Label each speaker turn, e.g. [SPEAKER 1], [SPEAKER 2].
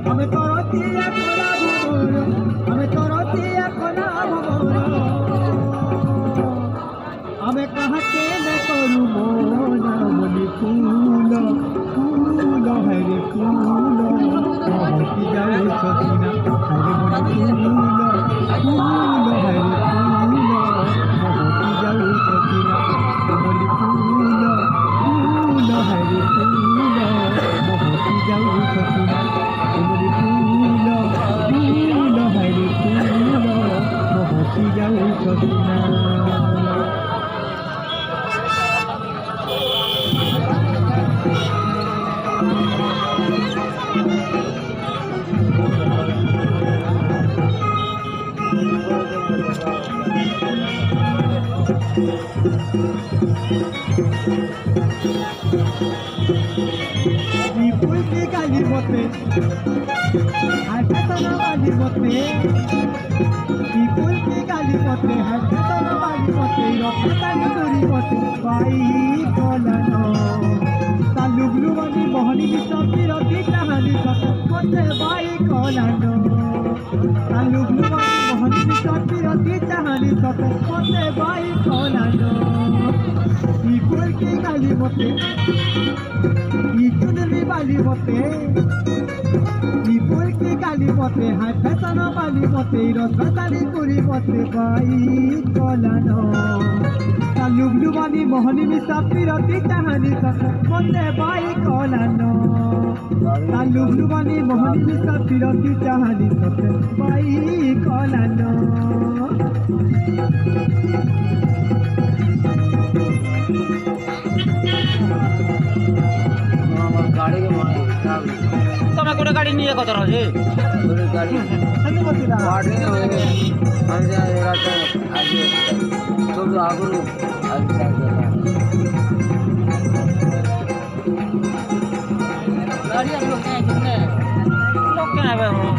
[SPEAKER 1] আমি তোর তিয়া কোনা ভবর আমি তোর তিয়া কোনা ভবর আমি কাহাকে নে করু মোনা বলি ফুল ফুল হরে ফুল মহকি যাও সকিনা হরে বলি ফুল ফুল হরে ফুল মহকি যাও সকিনা বলি ফুল ফুল হরে ফুল মহকি যাও সকিনা বলি ফুল ফুল হরে ফুল মহকি যাও সকিনা বিপুল কি গালি মতে হাতে তোনা বালি মতে বিপুল কি গালি মতে হাতে তোনা বালি মতে রক্তানি করি মতে বাই কলানো তালুগলু বানি বহনি বিসবি রতি কাহানি সত মতে বাই কলানো তালুগলু বানি বহনি বিসবি রতি কাহানি সত মতে বাই কলানো বিপুল কি গালি মতে ইতুনলি বালি মতে বিপুল কি গালি মতে হাই ফেতন বালি মতে রসদালি করি মতে বাই কলানো তালুগলু বানি মোহনি মিসাপি রতি কাহানি সত মতে বাই কলানো তালুগলু বানি মোহনি মিসাপি রতি কাহানি সত বাই কলানো
[SPEAKER 2] তোমরা কোন গাড়ি নিয়ে কত রয়েছে
[SPEAKER 1] গাড়ি
[SPEAKER 2] লোক কেন